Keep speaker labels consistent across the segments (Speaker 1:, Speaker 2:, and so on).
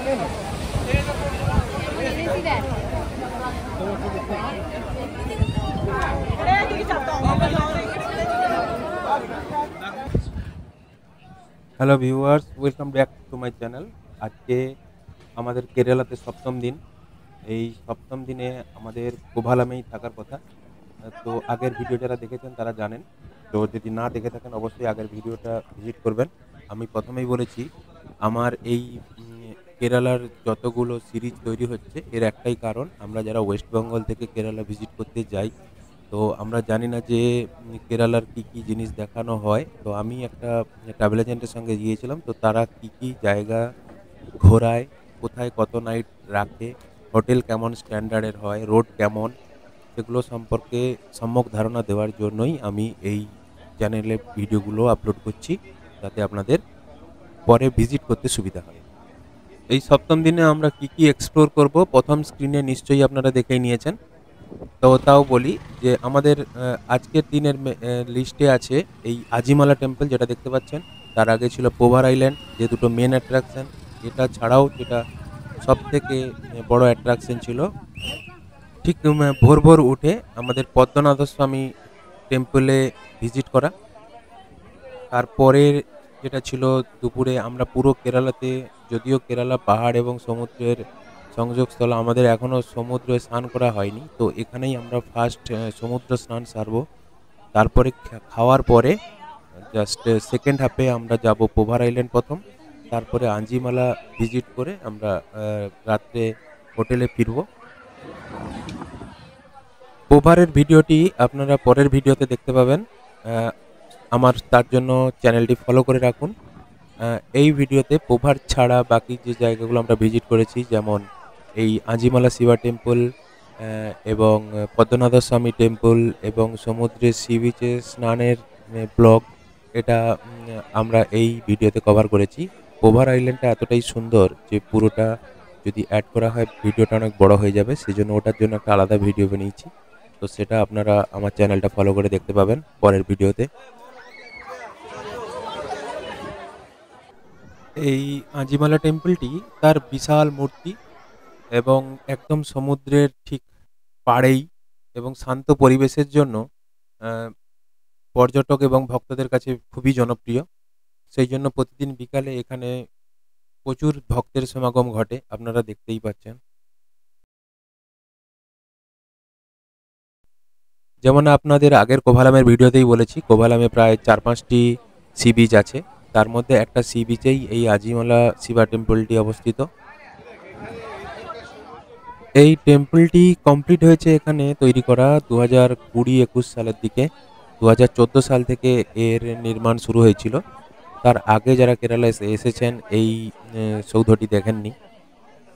Speaker 1: Hello viewers, welcome back to my channel. আজকে আমাদের কেরালাতে সপ্তম দিন। এই সপ্তম দিনে আমাদের কোভালামেই থাকার কথা। তো আগের ভিডিও যারা দেখেছেন তারা জানেন। তো যদি না দেখে থাকেন অবশ্যই আগের ভিডিওটা ভিজিট করবেন। আমি প্রথমেই বলেছি আমার এই কেরালার যতগুলো সিরিজ তৈরি হচ্ছে এর একটাই কারণ, আমরা যারা ওয়েস্ট বেঙ্গল থেকে কেরালা ভিজিট করতে যাই তো আমরা জানি না যে কেরালার কি কি জিনিস দেখানো হয়। তো আমি একটা ট্রাভেল এজেন্টের সঙ্গে গিয়েছিলাম, তো তারা কি কি জায়গা ঘোরায়, কোথায় কত নাইট রাখে, হোটেল কেমন স্ট্যান্ডার্ডের হয়, রোড কেমন, সেগুলো সম্পর্কে সম্যক ধারণা দেওয়ার জন্যই আমি এই চ্যানেলে ভিডিওগুলো আপলোড করছি, যাতে আপনাদের পরে ভিজিট করতে সুবিধা হয়। এই সপ্তম দিনে আমরা কি কি এক্সপ্লোর করব প্রথম স্ক্রিনে নিশ্চয়ই আপনারা দেখেই নিয়েছেন। তো তাও বলি যে আমাদের আজকের দিনের লিস্টে আছে এই আজিমালা টেম্পল যেটা দেখতে পাচ্ছেন, তার আগে ছিল পোভার আইল্যান্ড, যে দুটো মেন অ্যাট্রাকশন। এটা ছাড়াও যেটা সব থেকে বড় অ্যাট্রাকশন ছিল, ঠিক ভোর ভোর উঠে আমাদের পদ্মনাথ স্বামী টেম্পলে ভিজিট করা। তারপরে যেটা ছিল দুপুরে আমরা পুরো কেরালাতে, যদিও কেরালা পাহাড় এবং সমুদ্রের সংযোগস্থল, আমাদের এখনও সমুদ্রে স্নান করা হয়নি, তো এখানেই আমরা ফার্স্ট সমুদ্র স্নান সারবো। তারপরে খাওয়ার পরে জাস্ট সেকেন্ড হাফে আমরা যাব পোভার আইল্যান্ড প্রথম, তারপরে আঞ্জিমালা ভিজিট করে আমরা রাত্রে হোটেলে ফিরবো। পোভারের ভিডিওটি আপনারা পরের ভিডিওতে দেখতে পাবেন, আমার তার জন্য চ্যানেলটি ফলো করে রাখুন। এই ভিডিওতে পোভার ছাড়া বাকি যে জায়গাগুলো আমরা ভিজিট করেছি, যেমন এই আজিমালা শিবা টেম্পল এবং পদ্মনাথ স্বামী টেম্পল এবং সমুদ্রের সি বিচে স্নানের ব্লগ, এটা আমরা এই ভিডিওতে কভার করেছি। পোভার আইল্যান্ডটা এতটাই সুন্দর যে পুরোটা যদি অ্যাড করা হয় ভিডিওটা অনেক বড় হয়ে যাবে, সেজন্য ওটার জন্য একটা আলাদা ভিডিও বানিয়েছি। তো সেটা আপনারা আমার চ্যানেলটা ফলো করে দেখতে পাবেন পরের ভিডিওতে। এই আজিমালা টেম্পলটি তার বিশাল মূর্তি এবং একদম সমুদ্রের ঠিক পাড়েই এবং শান্ত পরিবেশের জন্য পর্যটক এবং ভক্তদের কাছে খুবই জনপ্রিয়। সেই জন্য প্রতিদিন বিকালে এখানে প্রচুর ভক্তের সমাগম ঘটে, আপনারা দেখতেই পাচ্ছেন। যেমন আপনাদের আগের কোভালামের ভিডিওতেই বলেছি, কোভালামে প্রায় 4-5টি সি বিচ আছে, তার মধ্যে একটা সি বিচেই এই আজিমালা শিবা টেম্পলটি অবস্থিত। এই টেম্পলটি কমপ্লিট হয়েছে এখানে তৈরি করা 2020-21 সালের দিকে। 2014 সাল থেকে এর নির্মাণ শুরু হয়েছিল। তার আগে যারা কেরালা এসেছেন এই সৌধটি দেখেননি।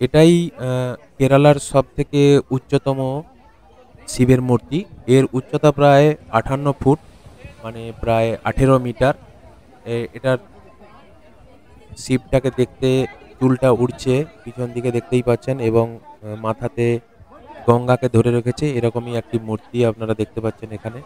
Speaker 1: এটাই কেরালার সব থেকে উচ্চতম শিবের মূর্তি। এর উচ্চতা প্রায় 58 ফুট, মানে প্রায় 18 মিটার। এটার শিবটাকে দেখতে চুলটা উড়ছে পিছন দিকে দেখতেই পাচ্ছেন, এবং মাথাতে গঙ্গাকে ধরে রেখেছে, এরকমই একটি মূর্তি আপনারা দেখতে পাচ্ছেন এখানে।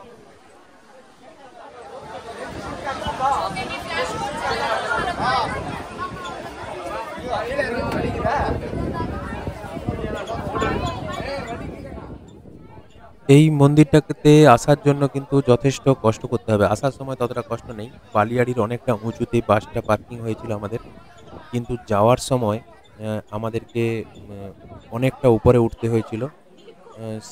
Speaker 1: এই মন্দিরটাতে আসার জন্য কিন্তু যথেষ্ট কষ্ট করতে হবে, আসার সময় ততটা কষ্ট নেই। বালিয়াড়ির অনেকটা উঁচুতে বাসটা পার্কিং হয়েছিল আমাদের, কিন্তু যাওয়ার সময় আমাদেরকে অনেকটা উপরে উঠতে হয়েছিল।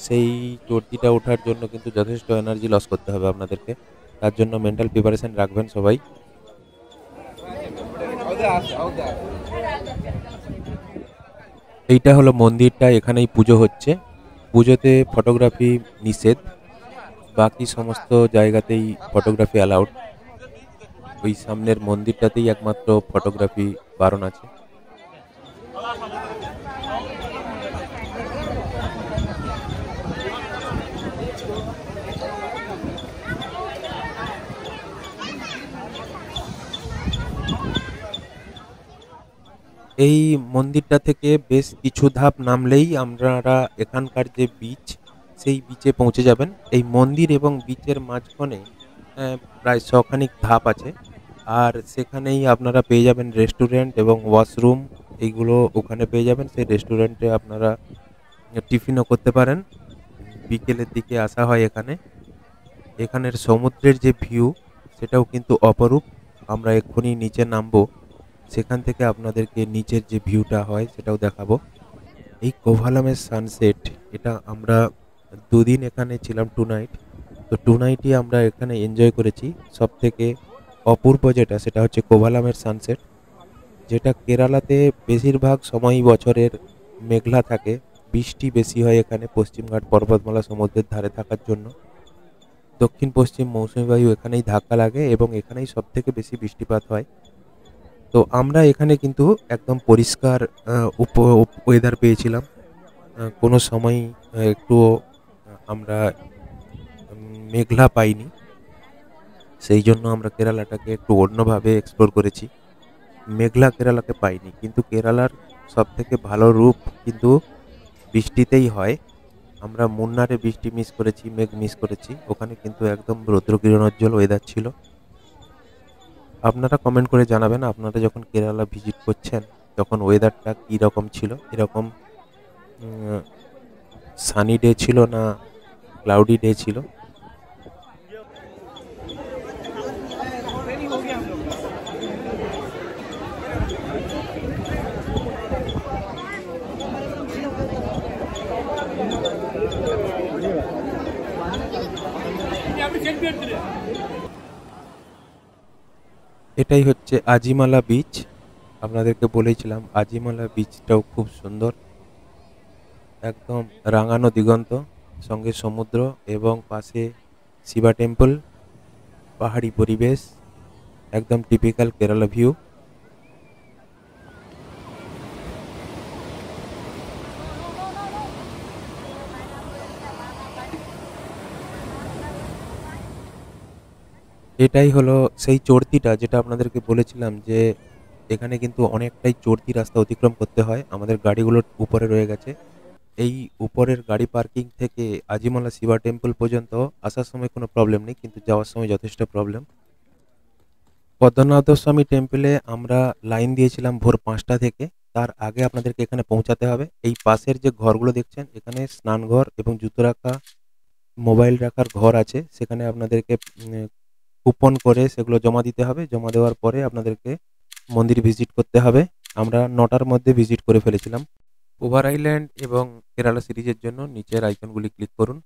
Speaker 1: সেই চর্তিটা ওঠার জন্য কিন্তু যথেষ্ট এনার্জি লস করতে হবে আপনাদেরকে, তার জন্য মেন্টাল প্রিপারেশন রাখবেন সবাই। এইটা হলো মন্দিরটা, এখানেই পুজো হচ্ছে। পুজোতে ফটোগ্রাফি নিষেধ, বাকি সমস্ত জায়গাতেই ফটোগ্রাফি অ্যালাউড। ওই সামনের মন্দিরটাতেই একমাত্র ফটোগ্রাফি বারণ আছে। এই মন্দিরটা থেকে বেশ কিছু ধাপ নামলেই আপনারা এখানকার যে বিচ, সেই বিচে পৌঁছে যাবেন। এই মন্দির এবং বিচের মাঝখানে প্রায় 100 খানিক ধাপ আছে, আর সেখানেই আপনারা পেয়ে যাবেন রেস্টুরেন্ট এবং ওয়াশরুম এইগুলো ওখানে পেয়ে যাবেন। সেই রেস্টুরেন্টে আপনারা টিফিনও করতে পারেন। বিকেলের দিকে আসা হয় এখানে। এখানের সমুদ্রের যে ভিউ সেটাও কিন্তু অপরূপ। আমরা এক্ষুনি নিচে নামবো, সেখান থেকে আপনাদেরকে নিচের যে ভিউটা হয় সেটাও দেখাবো। এই কোভালামের সানসেট, এটা আমরা 2 দিন এখানে ছিলাম, 2 নাইট। তো 2 নাইটই আমরা এখানে এনজয় করেছি। সবথেকে অপূর্ব যেটা সেটা হচ্ছে কোভালামের সানসেট, যেটা কেরালাতে বেশিরভাগ সময়ই বছরের মেঘলা থাকে। বৃষ্টি বেশি হয় এখানে পশ্চিমঘাট পর্বতমালা সমুদ্রের ধারে থাকার জন্য। দক্ষিণ পশ্চিম মৌসুমী বায়ু এখানেই ধাক্কা লাগে এবং এখানেই সবথেকে বেশি বৃষ্টিপাত হয়। তো আমরা এখানে কিন্তু একদম পরিষ্কার ওয়েদার পেয়েছিলাম। কোনো সময়ই একটুও আমরা মেঘলা পাইনি। সেই জন্য আমরা কেরালাটাকে একটু অন্যভাবে এক্সপ্লোর করেছি। মেঘলা কেরালাকে পাইনি, কিন্তু কেরালার সবথেকে ভালো রূপ কিন্তু বৃষ্টিতেই হয়। আমরা মুন্নারে বৃষ্টি মিস করেছি, মেঘ মিস করেছি। ওখানে কিন্তু একদম রৌদ্রকিরণোজ্জ্বল ওয়েদার ছিল। আপনারা কমেন্ট করে জানাবেন আপনারা যখন কেরালা ভিজিট করছেন তখন ওয়েদারটা কী রকম ছিল। এরকম সানি ডে ছিল না ক্লাউডি ডে ছিল। এটাই হচ্ছে আজিমালা বিচ। আপনাদেরকে বলেছিলাম আজিমালা বিচটাও খুব সুন্দর। একদম রাঙানো দিগন্ত, সঙ্গে সমুদ্র এবং পাশে শিবা টেম্পল, পাহাড়ি পরিবেশ, একদম টিপিক্যাল কেরালা ভিউ। এটাই হলো সেই চড়তিটা যেটা আপনাদেরকে বলেছিলাম যে এখানে কিন্তু অনেকটাই চড়তি রাস্তা অতিক্রম করতে হয়। আমাদের গাড়িগুলোর উপরে রয়ে গেছে। এই উপরের গাড়ি পার্কিং থেকে আজিমালা শিবা টেম্পল পর্যন্ত আসার সময় কোনো প্রবলেম নেই, কিন্তু যাওয়ার সময় যথেষ্ট প্রবলেম। পদ্মনাথ স্বামী টেম্পলে আমরা লাইন দিয়েছিলাম ভোর 5টা থেকে। তার আগে আপনাদেরকে এখানে পৌঁছাতে হবে। এই পাশের যে ঘরগুলো দেখছেন এখানে স্নানঘর এবং জুতো রাখা, মোবাইল রাখার ঘর আছে। সেখানে আপনাদেরকে কুপন করে সেগুলো জমা দিতে হবে। জমা দেওয়ার পরে আপনাদেরকে মন্দির ভিজিট করতে হবে। আমরা 9টার মধ্যে ভিজিট করে ফেলেছিলাম। ওভার আইল্যান্ড এবং কেরালা সিরিজের জন্য নিচের আইকনগুলি ক্লিক করুন।